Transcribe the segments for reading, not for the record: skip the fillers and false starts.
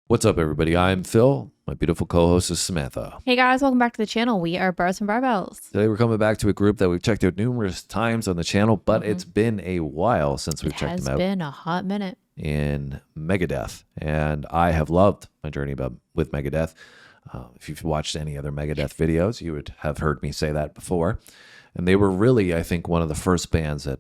What's up, everybody? I'm Phil. My beautiful co-host is Samantha. Hey guys, welcome back to the channel. We are Bars and Barbells. Today we're coming back to a group that we've checked out numerous times on the channel, but it's been a while since we've checked them out. It has been a hot minute. In Megadeth, and I have loved my journey with Megadeth. If you've watched any other Megadeth videos, you would have heard me say that before. And they were really, I think, one of the first bands that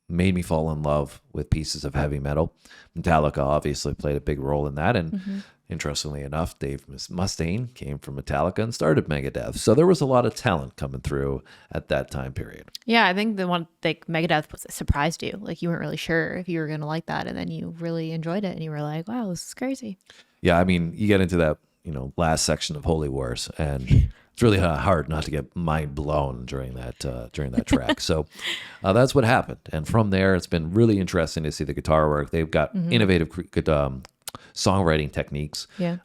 made me fall in love with pieces of heavy metal. Metallica obviously played a big role in that, and interestingly enough, Dave Mustaine came from Metallica and started Megadeth. So there was a lot of talent coming through at that time period. Yeah, I think the one like Megadeth was surprised you. Like you weren't really sure if you were going to like that, and then you really enjoyed it, and you were like, "Wow, this is crazy." Yeah, I mean, you get into that, last section of Holy Wars, and it's really hard not to get mind blown during that track. So that's what happened, and from there, it's been really interesting to see the guitar work. They've got innovative, good songwriting techniques. Yeah,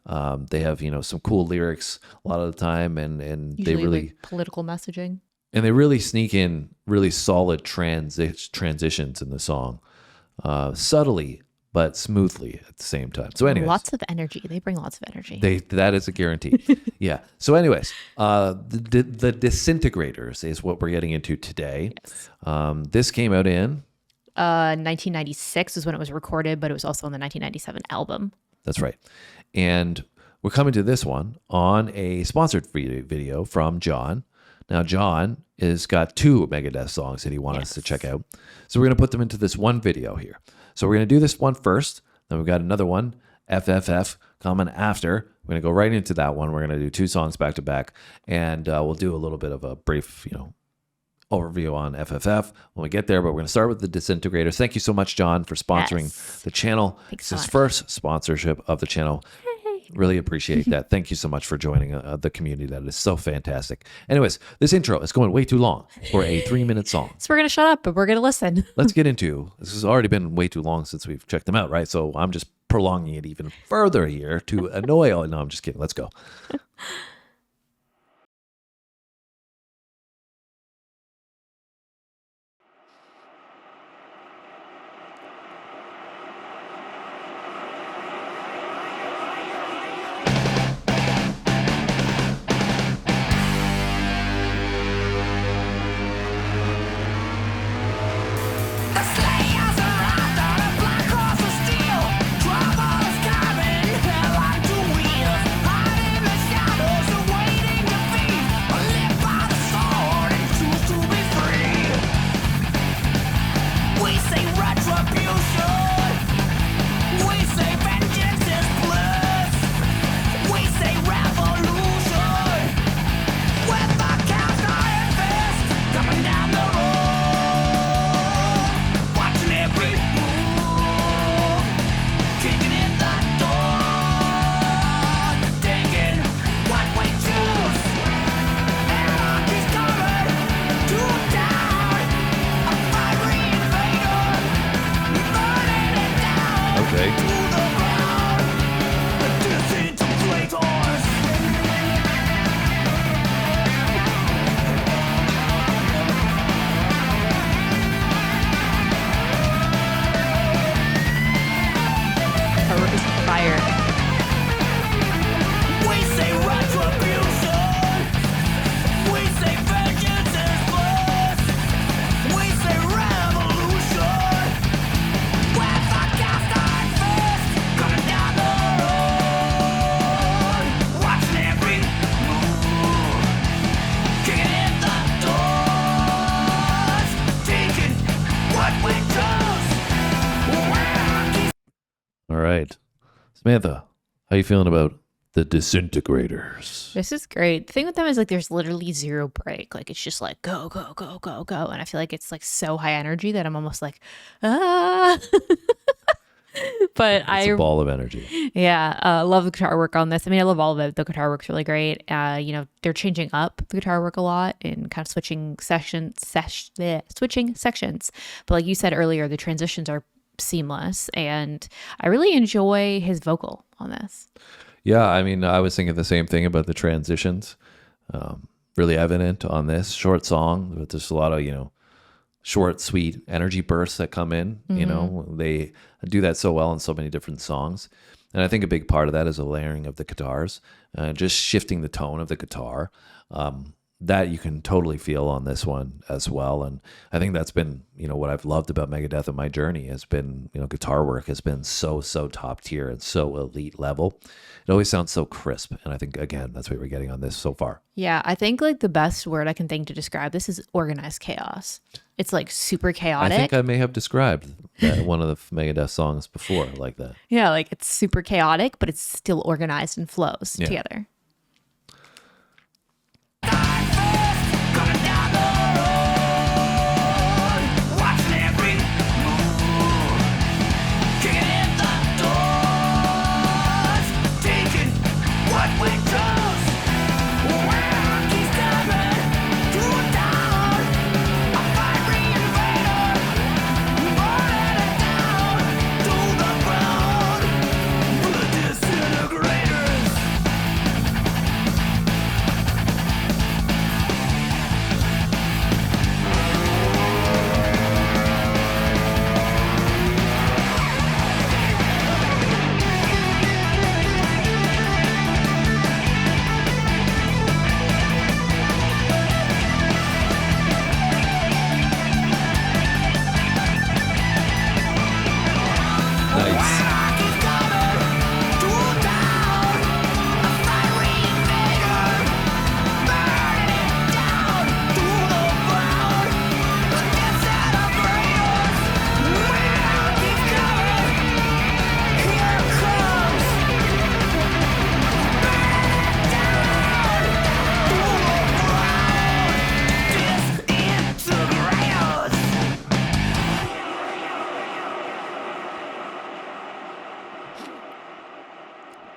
they have some cool lyrics a lot of the time, and usually they really like political messaging, and they really sneak in really solid transitions in the song, subtly but smoothly at the same time. So anyways, lots of energy. They bring lots of energy. That is a guarantee. Yeah. So anyways, the Disintegrators is what we're getting into today. Yes. This came out in 1996 is when it was recorded, but it was also on the 1997 album. That's right. And we're coming to this one on a sponsored video from John. Now, John has got two Megadeth songs that he wants us to check out. So we're going to put them into this one video here. So we're going to do this one first. Then we've got another one, FFF, coming after. We're going to go right into that one. We're going to do two songs back to back. And we'll do a little bit of a brief, overview on FFF when we get there. But we're going to start with the Disintegrators. Thank you so much, John, for sponsoring the channel. Thanks It's so his much. first sponsorship of the channel. Really appreciate that. Thank you so much for joining the community. That is so fantastic. Anyways, this intro is going way too long for a 3-minute song. So we're going to shut up, but we're going to listen. Let's get into, this has already been way too long since we've checked them out, right? So I'm just prolonging it even further here to annoy all. No, I'm just kidding. Let's go. All right. Samantha, how you feeling about the Disintegrators? This is great. The thing with them is like there's literally zero break. Like it's just like go, go, go, go, go. And I feel like it's like so high energy that I'm almost like, ah. But It's a ball of energy. Yeah, love the guitar work on this. I mean, I love all of it. The guitar work's really great. They're changing up the guitar work a lot and kind of switching switching sections. But like you said earlier, the transitions are seamless, and I really enjoy his vocal on this. Yeah, I mean, I was thinking the same thing about the transitions. Really evident on this short song, but there's a lot of, short, sweet energy bursts that come in. They do that so well in so many different songs. And I think a big part of that is the layering of the guitars, just shifting the tone of the guitar. That you can totally feel on this one as well. And I think that's been, what I've loved about Megadeth and my journey has been, guitar work has been so top tier and so elite level. It always sounds so crisp. And I think, again, that's what we're getting on this so far. Yeah, I think like the best word I can think to describe this is organized chaos. It's like super chaotic. I think I may have described one of the Megadeth songs before like that. Yeah, like it's super chaotic, but it's still organized and flows together.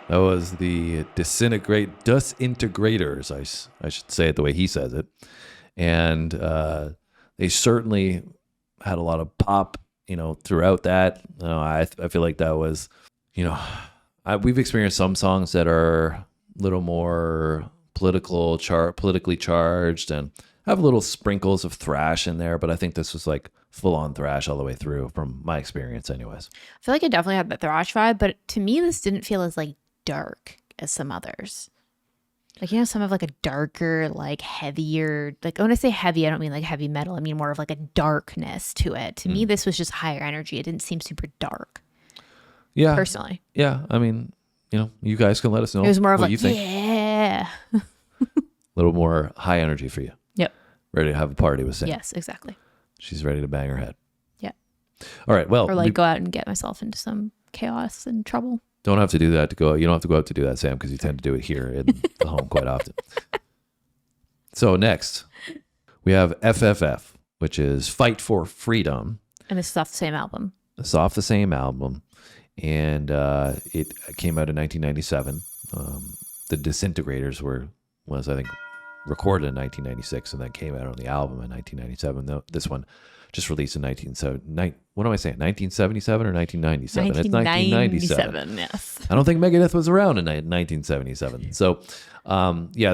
That was the Disintegrators. I should say it the way he says it. And they certainly had a lot of pop, throughout that. I feel like that was, we've experienced some songs that are a little more politically charged and have little sprinkles of thrash in there. But I think this was like full on thrash all the way through from my experience anyways. I feel like it definitely had the thrash vibe, but to me, this didn't feel as like dark as some others. Like, some have like a darker, like heavier, like when I say heavy, I don't mean like heavy metal. I mean more of like a darkness to it. To me, this was just higher energy. It didn't seem super dark. Yeah. Personally. Yeah. I mean, you guys can let us know. It was more of what like, you think. Yeah. A little more high energy for you. Yep. Ready to have a party with Sam. Yes, exactly. She's ready to bang her head. Yeah. All right. Well, or like go out and get myself into some chaos and trouble. Don't have to do that you don't have to go out to do that, Sam, because you tend to do it here in the home quite often. So next, we have FFF, which is Fight for Freedom. And this is off the same album. It's off the same album. And it came out in 1997. The Disintegrators was, I think, recorded in 1996 and then came out on the album in 1997. This one just released in 1977 or 1997? It's 1997. Yes. I don't think Megadeth was around in 1977. So,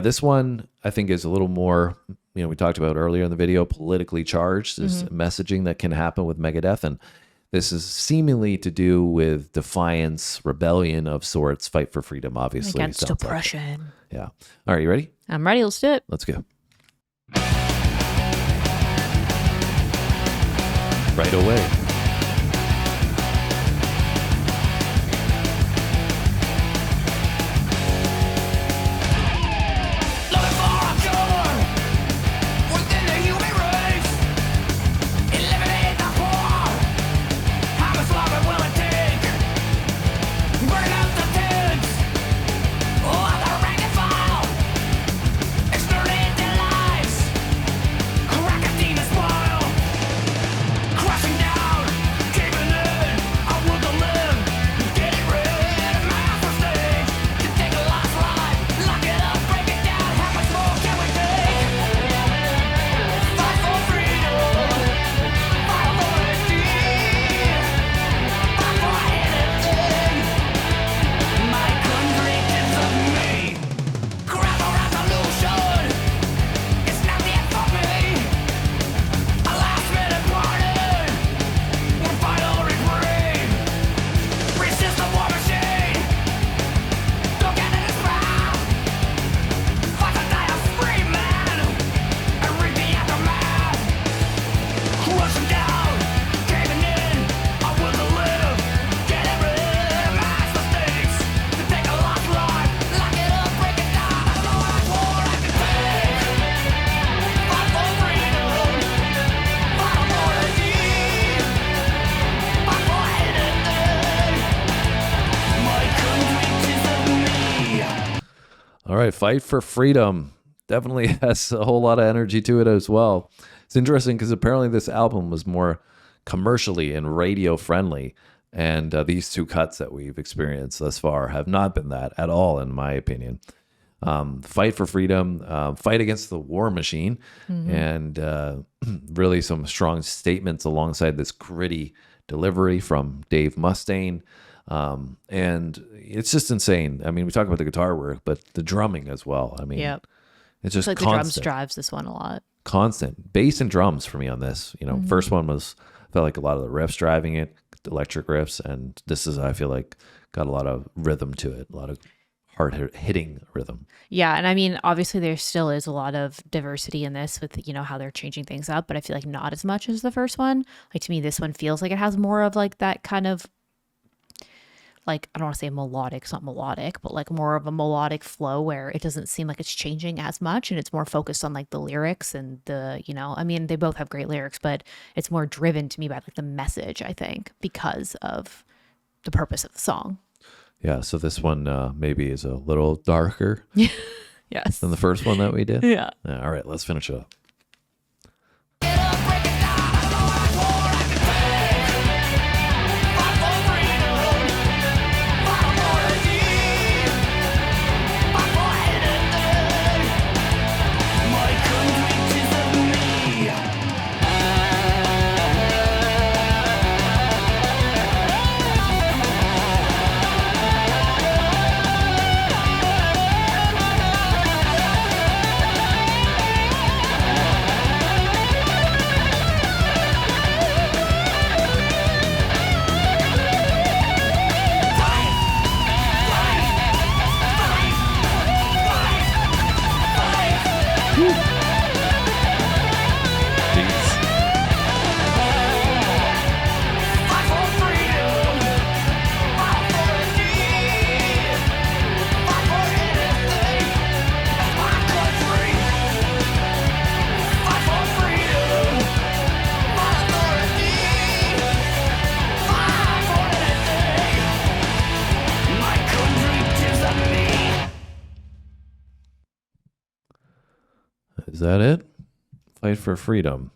this one I think is a little more, we talked about earlier in the video, politically charged. There's messaging that can happen with Megadeth. And this is seemingly to do with defiance, rebellion of sorts, fight for freedom, obviously. Against oppression. Like. Yeah. All right, you ready? I'm ready. Let's do it. Let's go. Right away. Crashing down All right, Fight for Freedom definitely has a whole lot of energy to it as well. It's interesting because apparently this album was more commercially and radio friendly, and these two cuts that we've experienced thus far have not been that at all, in my opinion. Fight for Freedom, fight against the war machine, and really some strong statements alongside this gritty delivery from Dave Mustaine. And it's just insane. I mean, we talk about the guitar work, but the drumming as well. I mean, Yep. it's just It's like the drums constant, drives this one a lot. constant bass and drums for me on this. You know, first one felt like a lot of the riffs driving it, the electric riffs, and this is, I feel like, got a lot of rhythm to it, a lot of hard hitting rhythm. Yeah, and I mean, obviously there still is a lot of diversity in this with, you know, how they're changing things up, but I feel like not as much as the first one. Like, to me, this one feels like it has more of like that kind of, like, I don't want to say melodic, it's not melodic, but like more of a melodic flow where it doesn't seem like it's changing as much, and it's more focused on like the lyrics and the, you know, I mean, they both have great lyrics, but it's more driven to me by like the message, I think, because of the purpose of the song. Yeah, so this one maybe is a little darker Yes. than the first one that we did. Yeah. All right, let's finish it up. Is that it? Fight for Freedom.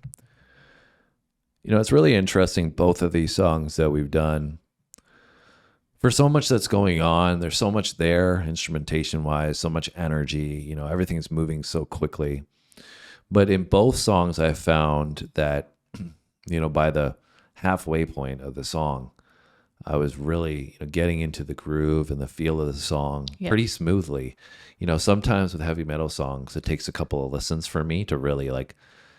You know, it's really interesting, both of these songs that we've done. For so much that's going on, there's so much there, instrumentation wise, so much energy, you know, everything's moving so quickly. But in both songs, I found that, you know, by the halfway point of the song, I was really, you know, getting into the groove and the feel of the song pretty smoothly. You know, sometimes with heavy metal songs, it takes a couple of listens for me to really like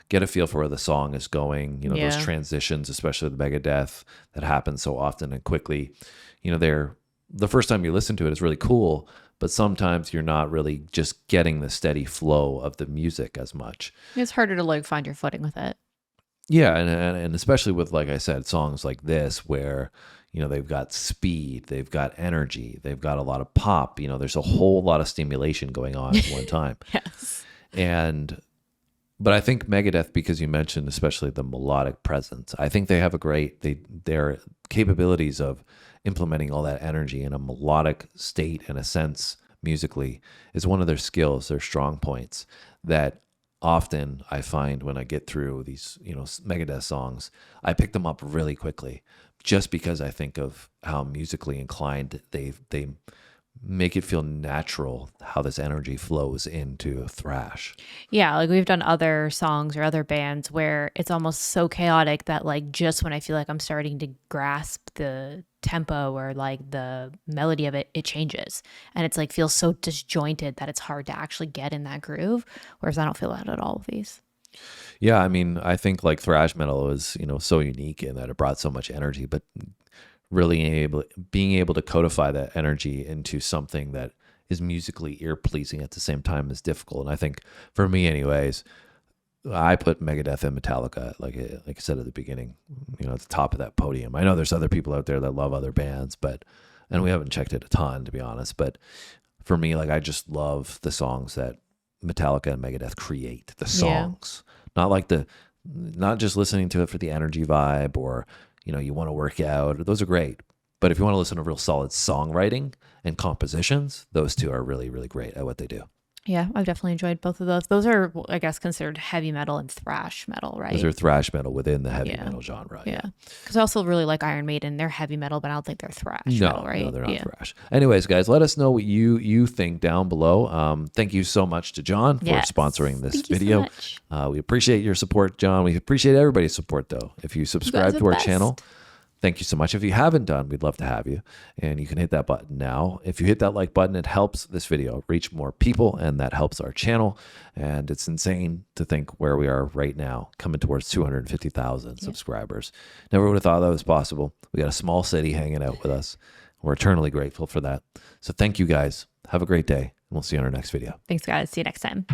get a feel for where the song is going. You know, those transitions, especially the Megadeth that happen so often and quickly. You know, the first time you listen to it is really cool, but sometimes you're not really just getting the steady flow of the music as much. It's harder to like find your footing with it. Yeah, and especially with, like I said, songs like this where, you know, they've got speed, they've got energy, they've got a lot of pop. You know, there's a whole lot of stimulation going on at one time. Yes. But I think Megadeth, because you mentioned especially the melodic presence, I think they have their capabilities of implementing all that energy in a melodic state, in a sense, musically, is one of their skills, their strong points that often I find when I get through these, you know, Megadeth songs, I pick them up really quickly just because I think of how musically inclined they make it feel natural how this energy flows into thrash. Yeah, like we've done other songs or other bands where it's almost so chaotic that like just when I feel like I'm starting to grasp the tempo or like the melody of it, it changes. And it's like feels so disjointed that it's hard to actually get in that groove. Whereas I don't feel that at all with these. Yeah, I mean, I think like thrash metal is, you know, so unique in that it brought so much energy, but really being able to codify that energy into something that is musically ear pleasing at the same time is difficult. And I think for me, anyways, I put Megadeth and Metallica, like I said at the beginning, you know, at the top of that podium. I know there's other people out there that love other bands, and we haven't checked it a ton, to be honest. But for me, like, I just love the songs that Metallica and Megadeth create. The songs, not just listening to it for the energy vibe or, you know, you want to work out. Those are great. But if you want to listen to real solid songwriting and compositions, those two are really, really great at what they do. Yeah, I've definitely enjoyed both of those. Those are, I guess, considered heavy metal and thrash metal, right? Those are thrash metal within the heavy metal genre. Yeah. Because I also really like Iron Maiden. They're heavy metal, but I don't think they're thrash metal, right? No, they're not thrash. Anyways, guys, let us know what you think down below. Thank you so much to John for sponsoring this video. We appreciate your support, John. We appreciate everybody's support, though. If you subscribe to our channel, thank you so much. If you haven't done, we'd love to have you. And you can hit that button now. If you hit that like button, it helps this video reach more people, and that helps our channel. And it's insane to think where we are right now, coming towards 250,000 subscribers. Never would have thought that was possible. We got a small city hanging out with us. We're eternally grateful for that. So thank you, guys. Have a great day, and we'll see you on our next video. Thanks, guys. See you next time.